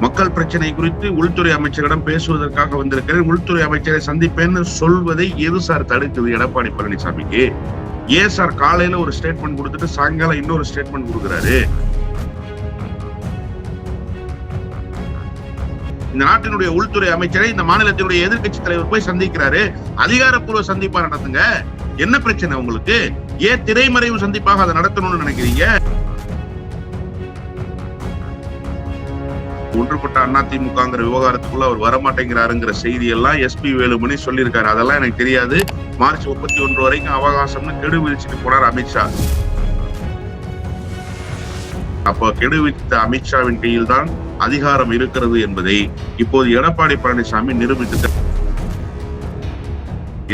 மக்கள் பிரச்சனை குறித்து உள்துறை அமைச்சரிடம் பேசுவதற்காக வந்திருக்கிறேன், உள்துறை அமைச்சரை சந்திப்பேன்னு சொல்வதை எது சார் தடுக்குது எடப்பாடி பழனிசாமிக்கு? ஏன் சார் காலையில ஒரு ஸ்டேட்மெண்ட் கொடுத்துட்டு சாயங்காலம் இன்னொரு ஸ்டேட்மெண்ட் கொடுக்குறாரு? இந்த நாட்டினுடைய உள்துறை அமைச்சரை இந்த மாநிலத்தினுடைய எதிர்கட்சி தலைவர் போய் சந்திக்கிறாரு, அதிகாரப்பூர்வ சந்திப்பா நடத்துங்க. என்ன பிரச்சனை உங்களுக்கு? ஏன் திரைமறைவு சந்திப்பாக அதை நடத்தணும்னு நினைக்கிறீங்க? ஒன்றுபட்ட அதிமுகங்கிற விவகாரத்துக்குள்ள அவர் வரமாட்டேங்கிறாருங்கிற செய்தி எல்லாம் எஸ்பி வேலுமணி சொல்லியிருக்காரு. அதெல்லாம் எனக்கு தெரியாது. மார்ச் 31 வரைக்கும் அவகாசம்னு கெடு விதிச்சுட்டு போனார் அமித்ஷா. அப்ப கெடு விதித்த அமித்ஷாவின் கையில் தான் அதிகாரம் இருக்கிறது என்பதை இப்போது எடப்பாடி பழனிசாமி நிரூபித்து,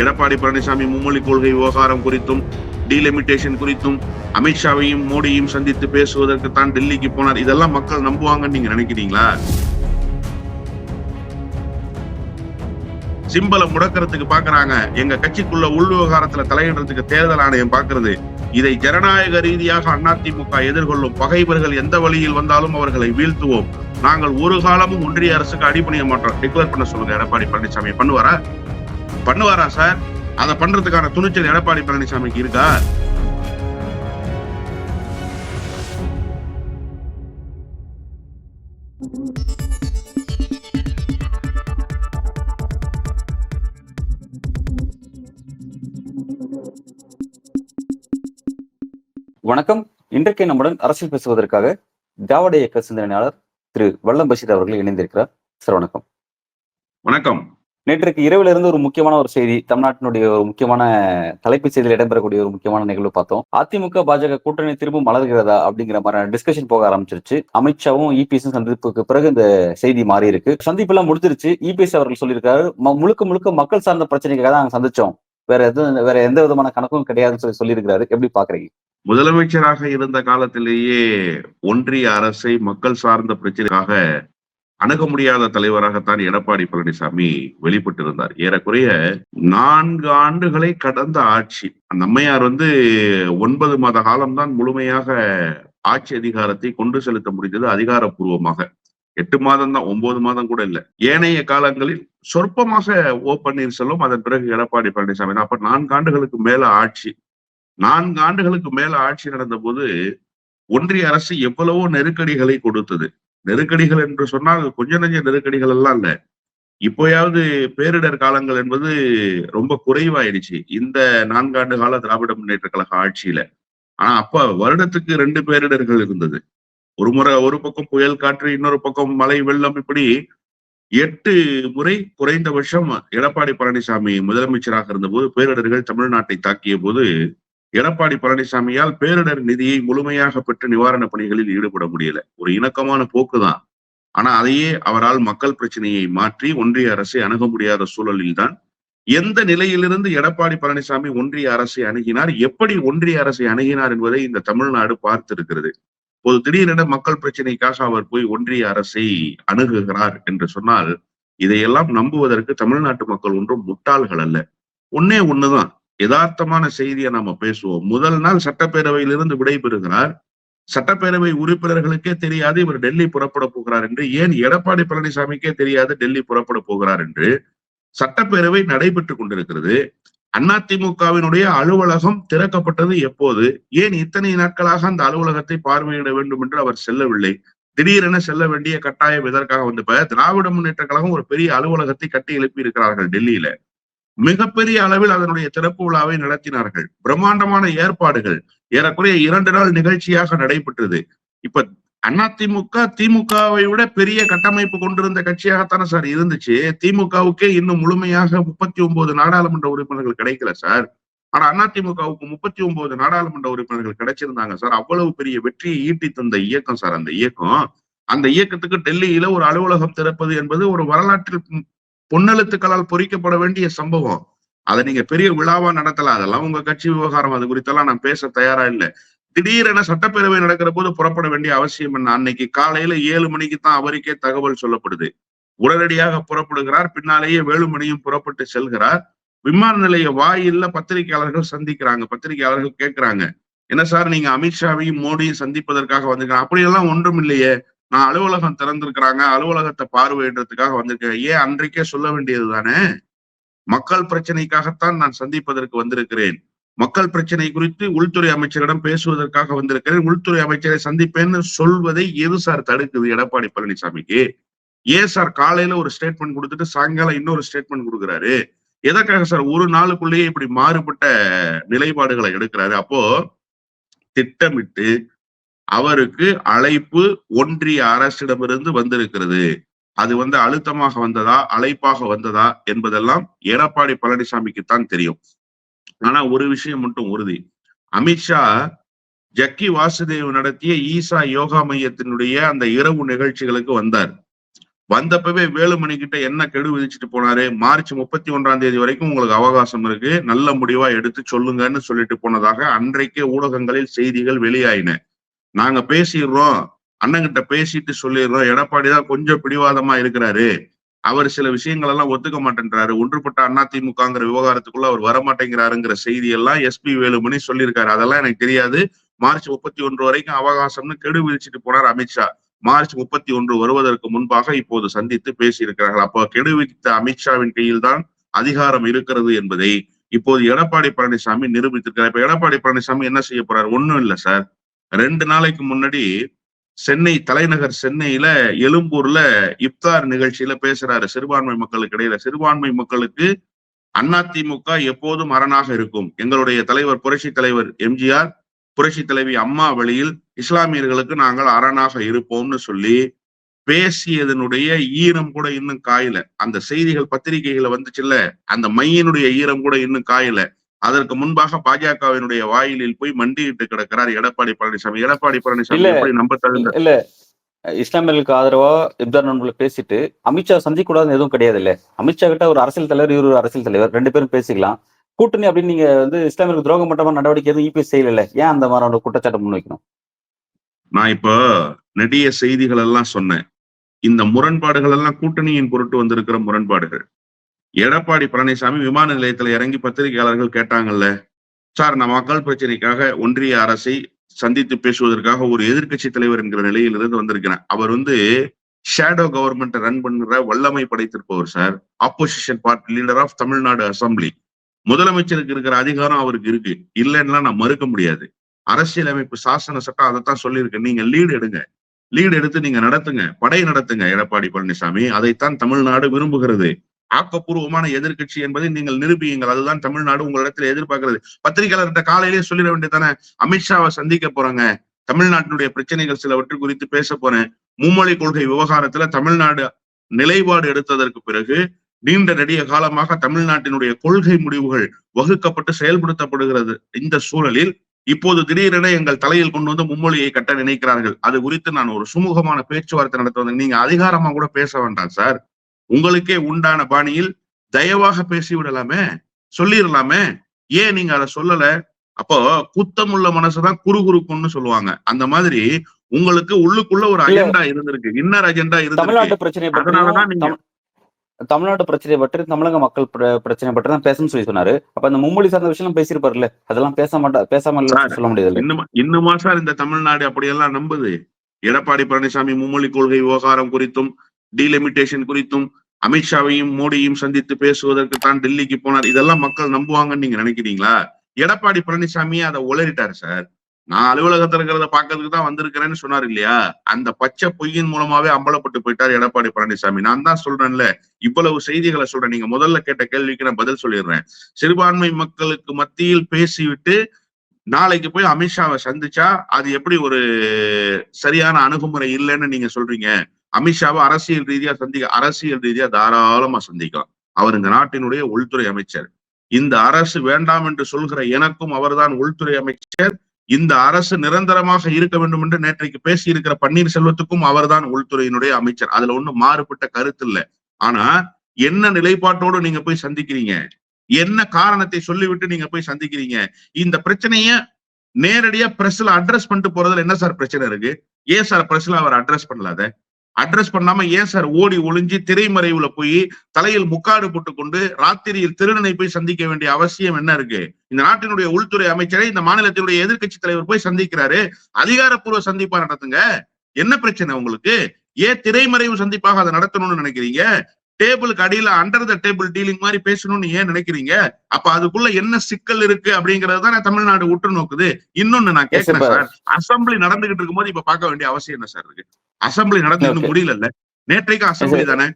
எடப்பாடி பழனிசாமி மும்மொழி கொள்கை விவகாரம் குறித்தும் டீலிமிட்டேஷன் குறித்தும் அமித்ஷாவையும் மோடியையும் சந்தித்து பேசுவதற்கு தான் டெல்லிக்கு போனார். இதெல்லாம் மக்கள் நம்புவாங்கன்னு நீங்க நினைக்கிறீங்களா? சிம்பலை முடக்கிறதுக்கு பாக்குறாங்க. எங்க கட்சிக்குள்ள உள் விவகாரத்துல தலையிடுறதுக்கு தேர்தல் ஆணையம் பாக்குறது. இதை ஜனநாயக ரீதியாக அதிமுக எதிர்கொள்ளும். பகைவர்கள் எந்த வழியில் வந்தாலும் அவர்களை வீழ்த்துவோம். நாங்கள் ஒரு காலமும் ஒன்றிய அரசுக்கு அடிபணிய மாட்டோம். டிக்ளேர் பண்ண சொல்லுங்க எடப்பாடி பழனிசாமி. பண்ணுவாரா சார்? அதை பண்றதுக்கான துணிச்சல் எடப்பாடி பழனிசாமிக்கு இருக்கா? வணக்கம். இன்றைக்கு நம்முடன் அரசியல் பேசுவதற்காக திராவிட இயக்க சிந்தனையாளர் திரு வல்லம் பஷீர் அவர்கள் இணைந்திருக்கிறார். சார் வணக்கம். வணக்கம். நேற்றுக்கு இரவுல இருந்து ஒரு முக்கியமான ஒரு செய்தி, தமிழ்நாட்டினுடைய ஒரு முக்கியமான தலைப்பு செய்தியில் இடம்பெறக்கூடிய ஒரு முக்கியமான நிகழ்வு பார்த்தோம். அதிமுக பாஜக கூட்டணி திரும்ப மலர்கிறதா அப்படிங்கிற மாதிரி டிஸ்கஷன் போக ஆரம்பிச்சிருச்சு. அமித்ஷாவும் இபிஎஸும் சந்திப்புக்கு பிறகு இந்த செய்தி மாறி இருக்கு. சந்திப்பு எல்லாம் முடிஞ்சிருச்சு. இபிஎஸ் அவர்கள் சொல்லியிருக்காரு, முழுக்க மக்கள் சார்ந்த பிரச்சனைக்காக தான் நாங்க சந்திச்சோம், வேற எந்த விதமான கணக்கும் கிடையாதுன்னு சொல்லியிருக்கிறாரு. எப்படி பாக்குறீங்க? முதலமைச்சராக இருந்த காலத்திலேயே ஒன்றிய அரசை மக்கள் சார்ந்த பிரச்சனைக்காக அணுக முடியாத தலைவராகத்தான் எடப்பாடி பழனிசாமி வெளிப்பட்டிருந்தார். ஏறக்குறைய 4 ஆண்டுகளை கடந்த ஆட்சி. அந்த அம்மையார் 9 மாத காலம்தான் முழுமையாக ஆட்சி அதிகாரத்தை கொண்டு செலுத்த முடிந்தது அதிகாரப்பூர்வமாக. 8 மாதம் தான், 9 மாதம் கூட இல்லை. ஏனைய காலங்களில் சொற்பமாக ஓ பன்னீர்செல்வம், அதன் பிறகு எடப்பாடி பழனிசாமி. அப்ப 4 ஆண்டுகளுக்கு மேல ஆட்சி. 4 ஆண்டுகளுக்கு மேல ஆட்சி நடந்த போது ஒன்றிய அரசு எவ்வளவோ நெருக்கடிகளை கொடுத்தது. நெருக்கடிகள் என்று சொன்னால் கொஞ்ச நெஞ்ச நெருக்கடிகள் எல்லாம் இல்ல. இப்போயாவது பேரிடர் காலங்கள் என்பது ரொம்ப குறைவாயிடுச்சு இந்த 4 ஆண்டு கால திராவிட முன்னேற்ற கழக ஆட்சியில. ஆனா அப்ப வருடத்துக்கு 2 பேரிடர்கள் இருந்தது. ஒரு முறை ஒரு பக்கம் புயல் காற்று, இன்னொரு பக்கம் மழை வெள்ளம். இப்படி 8 முறை குறைந்தபட்சம் எடப்பாடி பழனிசாமி முதலமைச்சராக இருந்தபோது பேரிடர்கள் தமிழ்நாட்டை தாக்கிய போது எடப்பாடி பழனிசாமியால் பேரிடர் நிதியை முழுமையாக பெற்று நிவாரண பணிகளில் ஈடுபட முடியல. ஒரு இணக்கமான போக்குதான். ஆனா அதையே அவரால் மக்கள் பிரச்சனையை மாற்றி ஒன்றிய அரசை அணுக முடியாத சூழலில் தான் எந்த நிலையிலிருந்து எடப்பாடி பழனிசாமி ஒன்றிய அரசை அணுகினார், எப்படி ஒன்றிய அரசை அணுகினார் என்பதை இந்த தமிழ்நாடு பார்த்திருக்கிறது. ஒரு திடீரென மக்கள் பிரச்சனைக்காக அவர் போய் ஒன்றிய அரசை அணுகுகிறார் என்று சொன்னால் இதையெல்லாம் நம்புவதற்கு தமிழ்நாட்டு மக்கள் ஒன்றும் முட்டாள்கள் அல்ல. ஒண்ணுதான் யதார்த்தமான செய்தியை நாம பேசுவோம். முதல் நாள் சட்டப்பேரவையிலிருந்து விடைபெறுகிறார். சட்டப்பேரவை உறுப்பினர்களுக்கே தெரியாது இவர் டெல்லி புறப்பட போகிறார் என்று. ஏன் எடப்பாடி பழனிசாமிக்கே தெரியாது டெல்லி புறப்பட போகிறார் என்று. சட்டப்பேரவை நடைபெற்றுக் கொண்டிருக்கிறது. அதிமுகவினுடைய அலுவலகம் திறக்கப்பட்டது எப்போது? ஏன் இத்தனை நாட்களாக அந்த அலுவலகத்தை பார்வையிட வேண்டும் என்று அவர் செல்லவில்லை? திடீரென செல்ல வேண்டிய கட்டாயம் எதற்காக திராவிட முன்னேற்ற கழகம் ஒரு பெரிய அலுவலகத்தை கட்டி எழுப்பி இருக்கிறார்கள் டெல்லியில. மிகப்பெரிய அளவில் அதனுடைய திறப்பு விழாவை நடத்தினார்கள். பிரம்மாண்டமான ஏற்பாடுகள். ஏறக்குறைய 2 நாள் நிகழ்ச்சியாக நடைபெற்றது. இப்ப அதிமுக திமுகவை விட பெரிய கட்டமைப்பு கொண்டிருந்த கட்சியாகத்தானே சார் இருந்துச்சு. திமுகவுக்கே இன்னும் முழுமையாக 39 நாடாளுமன்ற உறுப்பினர்கள் கிடைக்கல சார். ஆனா அதிமுகவுக்கு 39 நாடாளுமன்ற உறுப்பினர்கள் கிடைச்சிருந்தாங்க சார். அவ்வளவு பெரிய வெற்றியை ஈட்டி தந்த இயக்கம் சார் அந்த இயக்கம். அந்த இயக்கத்துக்கு டெல்லியில ஒரு அலுவலகம் திறப்பது என்பது ஒரு வரலாற்றில் பொன்னெழுத்துக்களால் பொறிக்கப்பட வேண்டிய சம்பவம். அதை நீங்க பெரிய விழாவா நடத்தலாம். அதெல்லாம் உங்க கட்சி விவகாரம். அது குறித்தெல்லாம் நான் பேச தயாரா இல்லை. திடீரென சட்டப்பேரவை நடக்கிற போது புறப்பட வேண்டிய அவசியம் என்ன? அன்னைக்கு காலையில 7 மணிக்கு தான் அவருக்கே தகவல் சொல்லப்படுது. உடனடியாக புறப்படுகிறார். பின்னாலேயே வேலுமணியும் புறப்பட்டு செல்கிறார். விமான நிலைய வாயில்ல பத்திரிகையாளர்கள் சந்திக்கிறாங்க. பத்திரிகையாளர்கள் கேட்கிறாங்க, என்ன சார் நீங்க அமித்ஷாவையும் மோடியும் சந்திப்பதற்காக வந்திருக்காங்க? அப்படியெல்லாம் ஒன்றும் இல்லையே, நான் அலுவலகம் திறந்திருக்கிறாங்க, அலுவலகத்தை பார்வையிடுறதுக்காக வந்திருக்கேன். ஏன் அன்றைக்கே சொல்ல வேண்டியது தானே? மக்கள் பிரச்சனைக்காகத்தான் நான் சந்திப்பதற்கு வந்திருக்கிறேன். மக்கள் பிரச்சனை குறித்து உள்துறை அமைச்சரிடம் பேசுவதற்காக வந்திருக்கிறேன். உள்துறை அமைச்சரை சந்திப்பேன்னு சொல்வதை எது சார் தடுக்குது எடப்பாடி பழனிசாமிக்கு? ஏன் சார் காலையில ஒரு ஸ்டேட்மெண்ட் கொடுத்துட்டு சாயங்காலம் இன்னொரு ஸ்டேட்மெண்ட் கொடுக்குறாரு? எதற்காக சார் ஒரு நாளுக்குள்ளேயே இப்படி மாறுபட்ட நிலைப்பாடுகளை எடுக்கிறாரு? அப்போ திட்டமிட்டு அவருக்கு அழைப்பு ஒன்றிய அரசிடமிருந்து வந்திருக்கிறது. அது அழுத்தமாக வந்ததா, அழைப்பாக வந்ததா என்பதெல்லாம் எடப்பாடி பழனிசாமிக்குத்தான் தெரியும். ஆனா ஒரு விஷயம் மட்டும் உறுதி, அமித்ஷா ஜக்கி வாசுதேவ் நடத்திய ஈசா யோகா மையத்தினுடைய அந்த இரவு நிகழ்ச்சிகளுக்கு வந்தார். வந்தப்பவே வேலுமணி கிட்ட என்ன கெடு விதிச்சுட்டு போனாரு? மார்ச் 31ஆம் தேதி வரைக்கும் உங்களுக்கு அவகாசம் இருக்கு, நல்ல முடிவா எடுத்து சொல்லுங்கன்னு சொல்லிட்டு போனதாக அன்றைக்கே ஊடகங்களில் செய்திகள் வெளியாயின. நாங்க பேசிடுறோம், அண்ணங்கிட்ட பேசிட்டு சொல்லிடுறோம், எடப்பாடி தான் கொஞ்சம் பிடிவாதமா இருக்கிறாரு, அவர் சில விஷயங்கள் எல்லாம் ஒத்துக்க மாட்டேன்றாரு, ஒன்றுபட்ட அதிமுகங்கிற விவகாரத்துக்குள்ள அவர் வரமாட்டேங்கிறாருங்கிற செய்தி எல்லாம் எஸ்பி வேலுமணி சொல்லியிருக்காரு. அதெல்லாம் எனக்கு தெரியாது. மார்ச் 31 வரைக்கும் அவகாசம்னு கெடு விதிச்சுட்டு போனார் அமித்ஷா. மார்ச் 31 வருவதற்கு முன்பாக இப்போது சந்தித்து பேசியிருக்கிறார்கள். அப்போ கெடு விதித்த அமித்ஷாவின் கையில் தான் அதிகாரம் இருக்கிறது என்பதை இப்போது எடப்பாடி பழனிசாமி நிரூபித்திருக்கிறார். இப்ப எடப்பாடி பழனிசாமி என்ன செய்ய போறாரு? ஒண்ணும் இல்லை சார். 2 நாளைக்கு முன்னாடி சென்னை தலைநகர் சென்னையில எழும்பூர்ல இப்தார் நிகழ்ச்சியில பேசுறாரு சிறுபான்மை மக்களுக்கு இடையில. சிறுபான்மை மக்களுக்கு அதிமுக எப்போதும் அரணாக இருக்கும். எங்களுடைய தலைவர் புரட்சி தலைவர் எம்ஜிஆர், புரட்சி தலைவி அம்மா வழியில் இஸ்லாமியர்களுக்கு நாங்கள் அரணாக இருப்போம்னு சொல்லி பேசியதனுடைய ஈரம் கூட இன்னும் காயல. அந்த செய்திகள் பத்திரிகைகளை வந்துச்சுல்ல, அந்த மையினுடைய ஈரம் கூட இன்னும் காயல. அதற்கு முன்பாக பாஜகவினுடைய வாயிலில் போய் மண்டியிட்டு கிடக்கிறார் எடப்பாடி பழனிசாமி. எடப்பாடி பழனிசாமி எப்படி நம்ப தகுந்த? இல்ல, இஸ்லாமியர்களுக்கு ஆதரவா இப்தார் நண்பர்களை பேசிட்டு அமித்ஷா சந்திக்க கூடாதுன்னு எதுவும் கிடையாது இல்ல. அமித்ஷா கிட்ட ஒரு அரசியல் தலைவர், இவரு ஒரு அரசியல் தலைவர், 2 பேரும் பேசிக்கலாம். கூட்டணி அப்படின்னு நீங்க இஸ்லாமியர்களுக்கு துரோகம் பண்ற நடவடிக்கை எதுவும் இபிஎஸ் செய்யல. ஏன் அந்த மாதிரி குற்றச்சாட்டு முன்வைக்கணும்? நான் இப்போ நெடிய செய்திகள் எல்லாம் சொன்னேன். இந்த முரண்பாடுகள் எல்லாம் கூட்டணியின் பொருட்டு வந்திருக்கிற முரண்பாடுகள். எடப்பாடி பழனிசாமி விமான நிலையத்துல இறங்கி பத்திரிகையாளர்கள் கேட்டாங்கல்ல, சார் நான் மக்கள் பிரச்சனைக்காக ஒன்றிய அரசை சந்தித்து பேசுவதற்காக ஒரு எதிர்கட்சி தலைவர் என்கிற நிலையிலிருந்து வந்திருக்கிறேன். அவர் ஷேடோ கவர்மெண்ட் ரன் பண்ணுற வல்லமை படைத்திருப்பவர் sir. Opposition party leader of Tamil Nadu assembly. முதலமைச்சருக்கு இருக்கிற அதிகாரம் அவருக்கு இருக்கு, இல்லைன்னா நான் மறுக்க முடியாது. அரசியலமைப்பு சாசன சட்டம் அதைத்தான் சொல்லியிருக்கு. நீங்க லீடு எடுங்க, லீடு எடுத்து நீங்க நடத்துங்க, படை நடத்துங்க எடப்பாடி பழனிசாமி. அதைத்தான் தமிழ்நாடு விரும்புகிறது. ஆக்கப்பூர்வமான எதிர்கட்சி என்பதை நீங்கள் நிரூபியுங்கள். அதுதான் தமிழ்நாடு உங்களிடத்துல எதிர்பார்க்கிறது. பத்திரிகையாளர்கிட்ட காலையிலேயே சொல்லிட வேண்டியதானே, அமித்ஷாவை சந்திக்க போறாங்க, தமிழ்நாட்டினுடைய பிரச்சனைகள் சிலவற்று குறித்து பேச போறேன், மும்மொழி கொள்கை விவகாரத்துல தமிழ்நாடு நிலைப்பாடு எடுத்ததற்கு பிறகு நீண்ட நெடிய காலமாக தமிழ்நாட்டினுடைய கொள்கை முடிவுகள் வகுக்கப்பட்டு செயல்படுத்தப்படுகிறது. இந்த சூழலில் இப்போது திடீரென எங்கள் தலையில் கொண்டு மும்மொழியை கட்ட நினைக்கிறார்கள். அது குறித்து நான் ஒரு சுமூகமான பேச்சுவார்த்தை நடத்த வந்தேன். நீங்க அதிகாரமா கூட பேச வேண்டாம் சார். உங்களுக்கே உண்டான பாணியில் தயவாக பேசி விடலாமே, சொல்லிடலாமே. ஏன் நீங்க அதை சொல்லல? அப்போ குத்தமுள்ள மனசுதான் குறுகுறுக்குன்னு சொல்லுவாங்க. அந்த மாதிரி உங்களுக்கு உள்ளுக்குள்ள ஒரு அஜெண்டா இருந்திருக்கு, இன்னர் அஜெண்டா இருந்திருக்கு. அதனாலதான் நீங்க தமிழ்நாட்டு பிரச்சனை பற்றி, தமிழக மக்கள் பிரச்சனை பற்றி தான் பேசணும்னு சொன்னாரு. அப்ப அந்த மும்மொழி சார்ந்த விஷயம் பேசியிருப்பாருல்ல, அதெல்லாம் பேசாம சொல்ல முடியாது. இன்னுமா சார் இந்த தமிழ்நாடு அப்படியெல்லாம் நம்புது? எடப்பாடி பழனிசாமி மும்மொழி கொள்கை விவகாரம் குறித்தும் டீலிமிட்டேஷன் குறித்தும் அமித்ஷாவையும் மோடியையும் சந்தித்து பேசுவதற்கு தான் டெல்லிக்கு போனார். இதெல்லாம் மக்கள் நம்புவாங்கன்னு நீங்க நினைக்கிறீங்களா? எடப்பாடி பழனிசாமியே அதை உளறிட்டாரு சார். நான் அலுவலகத்தில் இருக்கிறத பாக்கிறதுக்கு தான் வந்திருக்கிறேன்னு சொன்னார் இல்லையா? அந்த பச்சை பொய்யின் மூலமாவே அம்பலப்பட்டு போயிட்டார் எடப்பாடி பழனிசாமி. நான் தான் சொல்றேன்ல, இவ்வளவு செய்திகளை சொல்றேன். நீங்க முதல்ல கேட்ட கேள்விக்கு நான் பதில் சொல்லிடுறேன். சிறுபான்மை மக்களுக்கு மத்தியில் பேசிவிட்டு நாளைக்கு போய் அமித்ஷாவை சந்திச்சா அது எப்படி ஒரு சரியான அணுகுமுறை இல்லைன்னு நீங்க சொல்றீங்க? அமித்ஷாவை அரசியல் ரீதியா தாராளமா சந்திக்கலாம். அவர் இந்த நாட்டினுடைய உள்துறை அமைச்சர். இந்த அரசு வேண்டாம் என்று சொல்கிற எனக்கும் அவர்தான் உள்துறை அமைச்சர். இந்த அரசு நிரந்தரமாக இருக்க வேண்டும் என்று நேற்றைக்கு பேசி இருக்கிற பன்னீர்செல்வத்துக்கும் அவர்தான் உள்துறையினுடைய அமைச்சர். அதுல ஒண்ணும் மாறுபட்ட கருத்து இல்லை. ஆனா என்ன நிலைப்பாட்டோடு நீங்க போய் சந்திக்கிறீங்க? என்ன காரணத்தை சொல்லிவிட்டு நீங்க போய் சந்திக்கிறீங்க? இந்த பிரச்சனைய நேரடியா பிரஸ்ல அட்ரஸ் பண்ணிட்டு போறதுல என்ன சார் பிரச்சனை இருக்கு? ஏன் சார் பிரஸ்ல அவர் அட்ரஸ் பண்ணலாத? அட்ரஸ் பண்ணாம ஏன் சார் ஓடி ஒளிஞ்சு திரைமறைவுல போய் தலையில் முக்காடு போட்டுக்கொண்டு ராத்திரியில் திருடனை போய் சந்திக்க வேண்டிய அவசியம் என்ன இருக்கு? இந்த நாட்டினுடைய உள்துறை அமைச்சரை இந்த மாநிலத்தினுடைய எதிர்கட்சி தலைவர் போய் சந்திக்கிறாரு. அதிகாரப்பூர்வ சந்திப்பா நடத்துங்க. என்ன பிரச்சனை உங்களுக்கு? ஏன் திரைமறைவு சந்திப்பாக அதை நடத்தணும்னு நினைக்கிறீங்க? டேபிளுக்கு அடியில அண்டர் த டேபிள் டீலிங் மாதிரி பேசணும்னு ஏன் நினைக்கிறீங்க? அப்ப அதுக்குள்ள என்ன சிக்கல் இருக்கு அப்படிங்கறது தானே தமிழ்நாடு உற்று நோக்குது. இன்னொன்னு நான் கேட்கிறேன் சார், அசம்பிளி நடந்துகிட்டு இருக்கும் போது இப்ப பார்க்க வேண்டிய அவசியம் என்ன சார் இருக்கு? அசம்பிளி நடந்து இன்னும் முடியல, நேற்றைக்கு அசம்பிளி தானே,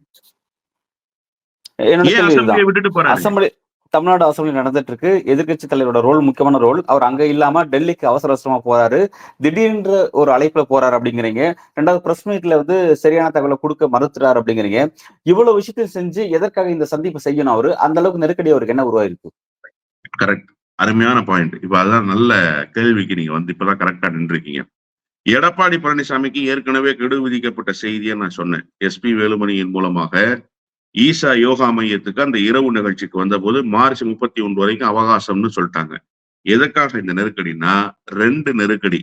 ஏன் அசம்பிளியை விட்டுட்டு போறாரு? தமிழ்நாடு அசம்பிளி நடந்துட்டு இருக்கு. எதிர்கட்சி தலைவரோட ரோல் முக்கியமான ரோல். அவர் அங்க இல்லாம டெல்லிக்கு அவசர அவசரமா போறாரு, திடீர்னு ஒரு அழைப்புல போறாரு அப்படிங்கிறீங்க. ரெண்டாவது பிரஸ் மீட்ல வந்து சரியான தகவலை கொடுக்க மறுத்துறாரு அப்படிங்கிறீங்க. இவ்வளவு விஷயத்தையும் செஞ்சு எதற்காக இந்த சந்திப்பு செய்யணும்? அவரு அந்த அளவுக்கு நெருக்கடி அவருக்கு என்ன உருவாயிருக்கு? கரெக்ட், அருமையான பாயிண்ட். இப்ப அதான் நல்ல கேள்விக்கு நீங்க வந்து இப்பதான் கரெக்டா நின்றுருக்கீங்க. எடப்பாடி பழனிசாமிக்கு ஏற்கனவே கெடு விதிக்கப்பட்ட செய்தியை நான் சொன்னேன். SP வேலுமணியின் மூலமாக ஈசா யோகா மையத்துக்கு அந்த இரவு நிகழ்ச்சிக்கு வந்த போது மார்ச் 31 வரைக்கும் அவகாசம்னு சொல்லிட்டாங்க. எதற்காக இந்த நெருக்கடினா, 2 நெருக்கடி.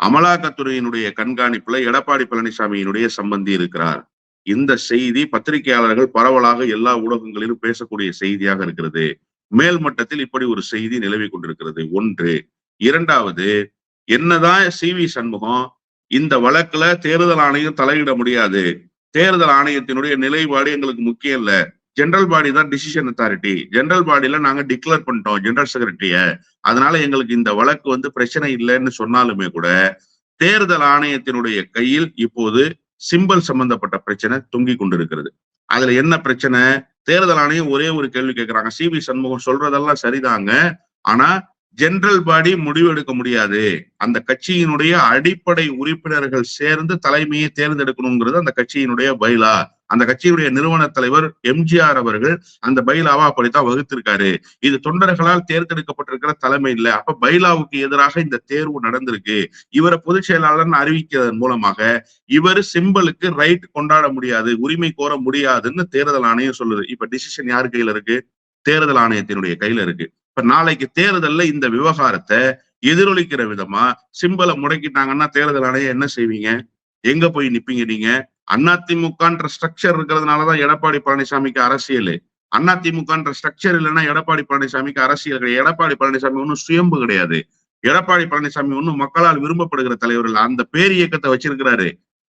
அமலாக்கத்துறையினுடைய கண்காணிப்புல எடப்பாடி பழனிசாமியினுடைய சம்பந்தி இருக்கிறார். இந்த செய்தி பத்திரிகையாளர்கள் பரவலாக எல்லா ஊடகங்களிலும் பேசக்கூடிய செய்தியாக இருக்கிறது. மேல் மட்டத்தில் இப்படி ஒரு செய்தி நிலவி கொண்டிருக்கிறது. 1. 2வது, என்னதான் CV சண்முகம் இந்த வழக்குல தேர்தல் ஆணையம் தலையிட முடியாது, தேர்தல் ஆணையத்தினுடைய நிலைப்பாடு எங்களுக்கு முக்கியம் இல்ல, ஜெனரல் பாடி தான் டிசிஷன் அத்தாரிட்டி, ஜெனரல் பாடியில நாங்க டிக்ளேர் பண்ணிட்டோம் ஜெனரல் செக்ரட்டரிய, அதனால எங்களுக்கு இந்த வழக்கு வந்து பிரச்சனை இல்லைன்னு சொன்னாலுமே கூட தேர்தல் ஆணையத்தினுடைய கையில் இப்போது சிம்பல் சம்பந்தப்பட்ட பிரச்சனை தொங்கி கொண்டிருக்கிறது. அதுல என்ன பிரச்சனை? தேர்தல் ஆணையம் ஒரே ஒரு கேள்வி கேட்கிறாங்க. CV சண்முகம் சொல்றதெல்லாம் சரிதாங்க, ஆனா ஜெனரல் பாடி முடிவு எடுக்க முடியாது, அந்த கட்சியினுடைய அடிப்படை உறுப்பினர்கள் சேர்ந்து தலைமையை தேர்ந்தெடுக்கணுங்கிறது அந்த கட்சியினுடைய பைலா. அந்த கட்சியினுடைய நிறுவன தலைவர் MGR அவர்கள் அந்த பைலாவை அப்படித்தான் வகுத்திருக்காரு. இது தொண்டர்களால் தேர்ந்தெடுக்கப்பட்டிருக்கிற தலைமை இல்லை. அப்ப பைலாவுக்கு எதிராக இந்த தேர்வு நடந்திருக்கு. இவரை பொதுச் செயலாளர்னு அறிவிக்கிறதன் மூலமாக இவர் சிம்பலுக்கு ரைட் கொண்டாட முடியாது, உரிமை கோர முடியாதுன்னு தேர்தல் ஆணையம் சொல்லுது. இப்ப டிசிஷன் யார் கையில இருக்கு? தேர்தல் ஆணையத்தினுடைய கையில இருக்கு. இப்ப நாளைக்கு தேர்தல்ல இந்த விவகாரத்தை எதிரொலிக்கிற விதமா சிம்பலை முடக்கிட்டாங்கன்னா தேர்தல் ஆணையம் என்ன செய்வீங்க? எங்க போய் நிப்பீங்க நீங்க? அதிமுகன்ற ஸ்ட்ரக்சர் இருக்கிறதுனாலதான் எடப்பாடி பழனிசாமிக்கு அரசியல். அதிமுகன்ற ஸ்ட்ரக்சர் இல்லைன்னா எடப்பாடி பழனிசாமிக்கு அரசியல் கிடையாது. எடப்பாடி பழனிசாமி ஒன்னும் சுயம்பு கிடையாது. எடப்பாடி பழனிசாமி ஒன்னும் மக்களால் விரும்பப்படுகிற தலைவர் இல்ல. அந்த பேர் இயக்கத்தை வச்சிருக்கிறாரு.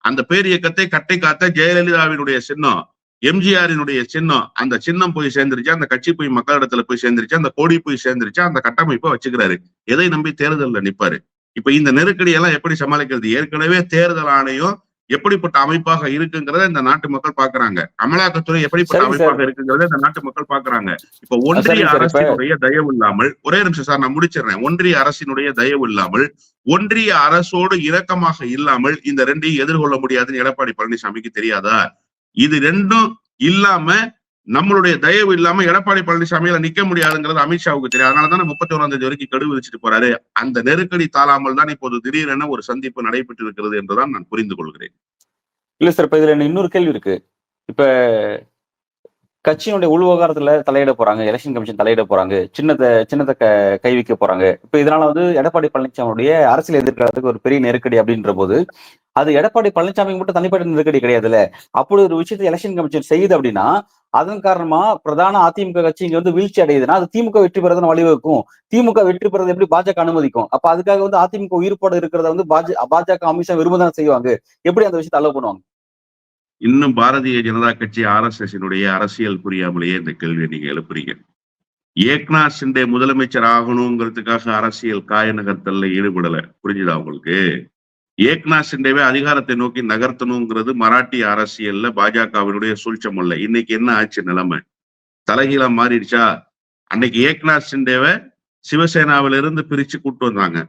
அந்த பேர் இயக்கத்தை கட்டை காத்த ஜெயலலிதாவினுடைய சின்னம், MGRினுடைய சின்னம், அந்த சின்னம் போய் சேர்ந்துருச்சு, அந்த கட்சி போய் மக்களிடத்துல போய் சேர்ந்துருச்சு, அந்த கொடி போய் சேர்ந்துருச்சு, அந்த கட்டமைப்பை வச்சுக்கிறாரு. எதை நம்பி தேர்தலில் நிப்பாரு? இப்ப இந்த நெருக்கடி எல்லாம் எப்படி சமாளிக்கிறது? ஏற்கனவே தேர்தல் ஆணையம் எப்படிப்பட்ட அமைப்பாக இருக்குங்கிறத இந்த நாட்டு மக்கள் பாக்குறாங்க. அமலாக்கத்துறை எப்படிப்பட்ட அமைப்பாக இருக்குங்கிறத இந்த நாட்டு மக்கள் பாக்குறாங்க. இப்ப ஒன்றிய அரசினுடைய தயவு இல்லாமல், ஒரே நிமிஷம் சார் நான் முடிச்சிடுறேன், ஒன்றிய அரசினுடைய தயவு இல்லாமல், ஒன்றிய அரசோடு இரக்கமாக இல்லாமல் இந்த 2ஐயும் எதிர்கொள்ள முடியாதுன்னு எடப்பாடி பழனிசாமிக்கு தெரியாதா? இது 2ம் இல்லாம, நம்மளுடைய தயவு இல்லாம எடப்பாடி பழனிசாமியில நிக்க முடியாதுங்கிறது அமித்ஷாவுக்கு தெரியும். அதனாலதான் 31ஆம் தேதி வரைக்கும் கெடு விதிச்சுட்டு போறாரு. அந்த நெருக்கடி தாழாமல் தான் இப்போது திடீரென ஒரு சந்திப்பு நடைபெற்று இருக்கிறது என்றுதான் நான் புரிந்து கொள்கிறேன். இல்ல சார், இப்ப இதுல இன்னொரு கேள்வி இருக்கு. இப்ப கட்சியினுடைய உள்விவகாரத்துல தலையிட போறாங்க, எலெக்ஷன் கமிஷன் தலையிட போறாங்க, சின்னத்தை கை வைக்க போறாங்க. இப்ப இதனால வந்து எடப்பாடி பழனிசாமியுடைய அரசியல் எதிர்காலத்துக்கு ஒரு பெரிய நெருக்கடி அப்படின்ற போது, அது எடப்பாடி பழனிசாமிக்கு மட்டும் தனிப்பட்ட நெருக்கடி கிடையாதுல்ல. அப்படி ஒரு விஷயத்தை எலெக்ஷன் கமிஷன் செய்யுது அப்படின்னா, அதன் காரணமா பிரதான அதிமுக கட்சி இங்க வந்து வீழ்ச்சி அடையுதுன்னா அது திமுக வெற்றி பெறதுன்னு வழிவகுக்கும். திமுக வெற்றி பெறதை எப்படி பாஜக அனுமதிக்கும்? அப்ப அதுக்காக வந்து அதிமுக உயிர்ப்போட இருக்கிறத வந்து பாஜக அமித்ஷா விரும்பதான் செய்வாங்க. எப்படி அந்த விஷயத்தை அலோவ் பண்ணுவாங்க? இன்னும் பாரதிய ஜனதா கட்சி RSSனுடைய அரசியல் புரியாமலேயே இந்த கேள்வியை நீங்க எழுப்புறீங்க. ஏக்நாத் ஷிண்டே முதலமைச்சர் ஆகணுங்கிறதுக்காக அரசியல் காய நகர்த்தல்ல ஈடுபடல. புரிஞ்சுதா உங்களுக்கு? ஏக்நாத் ஷிண்டேவே அதிகாரத்தை நோக்கி நகர்த்தணுங்கிறது மராட்டிய அரசியல்ல பாஜகவினுடைய சூழ்ச்சம் அல்ல. இன்னைக்கு என்ன ஆச்சு நிலைமை? தலைகீழா மாறிடுச்சா? அன்னைக்கு ஏக்நாத் ஷிண்டேவை சிவசேனாவில இருந்து பிரிச்சு கூட்டு வந்தாங்க.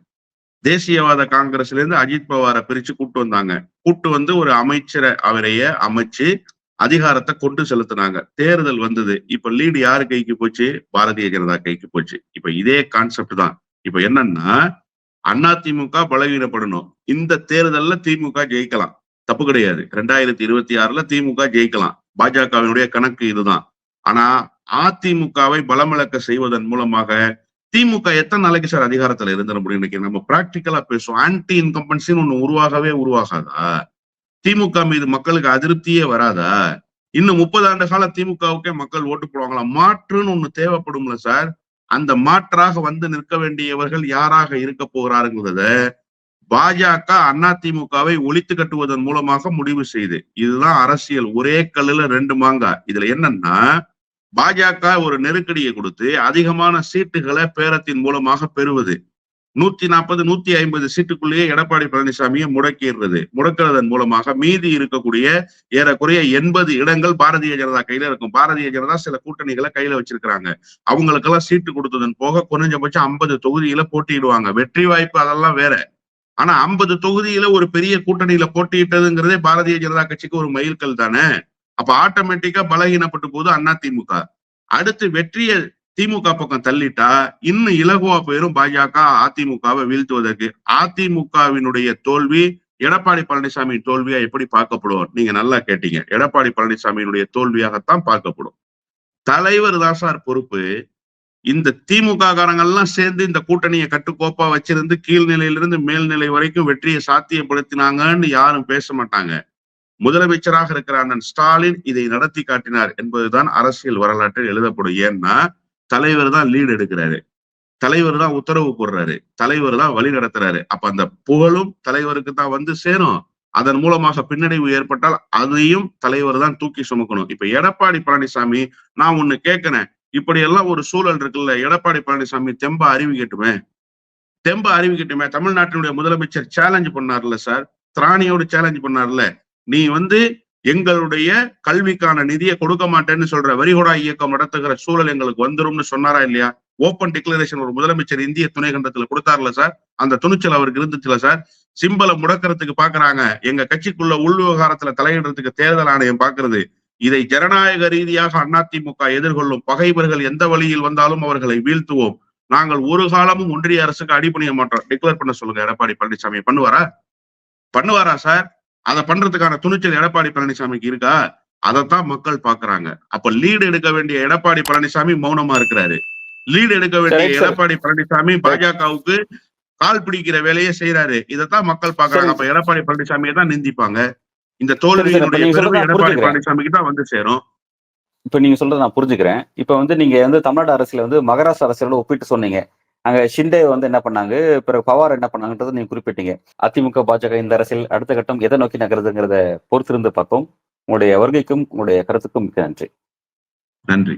தேசியவாத காங்கிரஸ்ல இருந்து அஜித் பவாரை பிரிச்சு கூட்டு வந்தாங்க. கூட்டு வந்து ஒரு அமைச்சரை அவரைய அமைச்சு அதிகாரத்தை கொண்டு செலுத்தினாங்க. தேர்தல் வந்தது. இப்ப லீடு யாரு கைக்கு போச்சு? பாரதிய ஜனதா கைக்கு போச்சு. இப்ப இதே கான்செப்ட் தான். இப்ப என்னன்னா, அதிமுக பலவீனப்படணும். இந்த தேர்தல்ல திமுக ஜெயிக்கலாம், தப்பு கிடையாது. 2026ல திமுக ஜெயிக்கலாம். பாஜகவினுடைய கணக்கு இதுதான். ஆனா அதிமுகவை பலமிழக்க செய்வதன் மூலமாக திமுக எத்தனை நாளைக்கு சார் அதிகாரத்துல இருந்துட முடியும்? இன்னைக்கு நம்ம பிராக்டிக்கலா பேசுவோம். ஆன்டி இன்கம்பன்சின்னு ஒண்ணு உருவாகாதா? திமுக மீது மக்களுக்கு அதிருப்தியே வராதா? இன்னும் 30 ஆண்டு கால திமுகவுக்கே மக்கள் ஓட்டு போடுவாங்களா? மாற்றுன்னு ஒண்ணு தேவைப்படும்ல சார். அந்த மாற்றாக வந்து நிற்க வேண்டியவர்கள் யாராக இருக்க போகிறாருங்கிறத பாஜக அதிமுகவை ஒழித்து கட்டுவதன் மூலமாக முடிவு செய்து. இதுதான் அரசியல். ஒரே கல்லுல 2 மாங்காய். இதுல என்னன்னா, பாஜக ஒரு நெருக்கடியை கொடுத்து அதிகமான சீட்டுகளை பேரத்தின் மூலமாக பெறுவது. 140, 150 சீட்டுக்குள்ளேயே எடப்பாடி பழனிசாமியை முடக்கிறதன் மூலமாக மீதி இருக்கக்கூடிய ஏறக்குறைய 80 இடங்கள் பாரதிய ஜனதா கையில இருக்கும். பாரதிய ஜனதா சில கூட்டணிகளை கையில வச்சிருக்கிறாங்க. அவங்களுக்கெல்லாம் சீட்டு கொடுத்ததன் போக குறைஞ்சபட்சம் 50 தொகுதியில போட்டியிடுவாங்க. வெற்றி வாய்ப்பு அதெல்லாம் வேற. ஆனா 50 தொகுதியில ஒரு பெரிய கூட்டணியில போட்டியிட்டதுங்கிறதே பாரதிய ஜனதா கட்சிக்கு ஒரு மைல்கல் தானே. அப்ப ஆட்டோமேட்டிக்கா பலகீனப்பட்டு போகுது அதிமுக. அடுத்து வெற்றியை திமுக பக்கம் தள்ளிட்டா இன்னும் இலகுவா போயிரும் பாஜக அதிமுகவை வீழ்த்துவதற்கு. அதிமுகவினுடைய தோல்வி எடப்பாடி பழனிசாமி தோல்வியா எப்படி பார்க்கப்படும்? நீங்க நல்லா கேட்டீங்க. எடப்பாடி பழனிசாமியினுடைய தோல்வியாகத்தான் பார்க்கப்படும். தலைவர் தான் சார் பொறுப்பு. இந்த திமுக காரங்கள்லாம் சேர்ந்து இந்த கூட்டணியை கட்டுக்கோப்பா வச்சிருந்து கீழ்நிலையிலிருந்து மேல்நிலை வரைக்கும் வெற்றியை சாத்தியப்படுத்தினாங்கன்னு யாரும் பேச மாட்டாங்க. முதலமைச்சராக இருக்கிற அண்ணன் ஸ்டாலின் இதை நடத்தி காட்டினார் என்பதுதான் அரசியல் வரலாற்றில் எழுதப்படும். ஏன்னா தலைவர் தான் லீடு எடுக்கிறாரு, தலைவர் தான் உத்தரவு போடுறாரு, தலைவர் தான் வழி நடத்துறாரு. அப்ப அந்த புகழும் தலைவருக்கு தான் வந்து சேரும். அதன் மூலமாக பின்னடைவு ஏற்பட்டால் அதையும் தலைவர் தான் தூக்கி சுமக்கணும். இப்ப எடப்பாடி பழனிசாமி, நான் ஒண்ணு கேட்கிறேன், இப்படி எல்லாம் ஒரு சூழல் இருக்குல்ல, எடப்பாடி பழனிசாமி தெம்ப அறிவிக்கட்டுமே. தமிழ்நாட்டினுடைய முதலமைச்சர் சேலஞ்ச் பண்ணார்ல சார், திராணியோடு சேலஞ்ச் பண்ணார்ல, நீ எங்களுடைய கல்விக்கான நிதியை கொடுக்க மாட்டேன்னு சொல்ற வரிகொடா இயக்கம் நடத்துகிற சூழல் எங்களுக்கு வந்துரும்னு சொன்னாரா இல்லையா? ஓப்பன் டிக்ளரேஷன் ஒரு முதலமைச்சர் இந்திய துணை கண்டத்துல கொடுத்தாருல சார், அந்த துணிச்சல் அவருக்கு இருந்துச்சுல சார். சிம்பலை முடக்கிறதுக்கு பாக்குறாங்க, எங்க கட்சிக்குள்ள உள் விவகாரத்துல தலையிடுறதுக்கு தேர்தல் ஆணையம் பாக்குறது. இதை ஜனநாயக ரீதியாக அதிமுக எதிர்கொள்ளும். பகைவர்கள் எந்த வழியில் வந்தாலும் அவர்களை வீழ்த்துவோம். நாங்கள் ஒரு காலமும் ஒன்றிய அரசுக்கு அடிபணிய மாட்டோம். டிக்ளேர் பண்ண சொல்லுங்க எடப்பாடி பழனிசாமி. பண்ணுவாரா சார்? அதை பண்றதுக்கான துணிச்சல் எடப்பாடி பழனிசாமிக்கு இருக்கா? அதைத்தான் மக்கள் பாக்குறாங்க. அப்ப லீடு எடுக்க வேண்டிய எடப்பாடி பழனிசாமி மௌனமா இருக்கிறாரு. லீடு எடுக்க வேண்டிய எடப்பாடி பழனிசாமி பாஜகவுக்கு கால் பிடிக்கிற வேலையை செய்யறாரு. இதைத்தான் மக்கள் பாக்குறாங்க. அப்ப எடப்பாடி பழனிசாமியை தான் நிந்திப்பாங்க. இந்த தோல்வியினுடைய பெருமை எடப்பாடி பழனிசாமிக்கு தான் வந்து சேரும். இப்ப நீங்க சொல்றதை நான் புரிஞ்சுக்கிறேன். இப்ப நீங்க தமிழ்நாடு அரசியல மகாராஷ்டிரா அரசியலோட ஒப்பிட்டு சொன்னீங்க. அங்க ஷிண்டே என்ன பண்ணாங்க, பிறகு பவார் என்ன பண்ணாங்கன்றதை நீங்க குறிப்பிட்டீங்க. அதிமுக பாஜக இந்த அரசியல் அடுத்த கட்டம் எதை நோக்கி நகருதுங்கிறத பொறுத்திருந்து பார்ப்போம். உங்களுடைய வருகைக்கும் உங்களுடைய கருத்துக்கும் மிக்க நன்றி. நன்றி.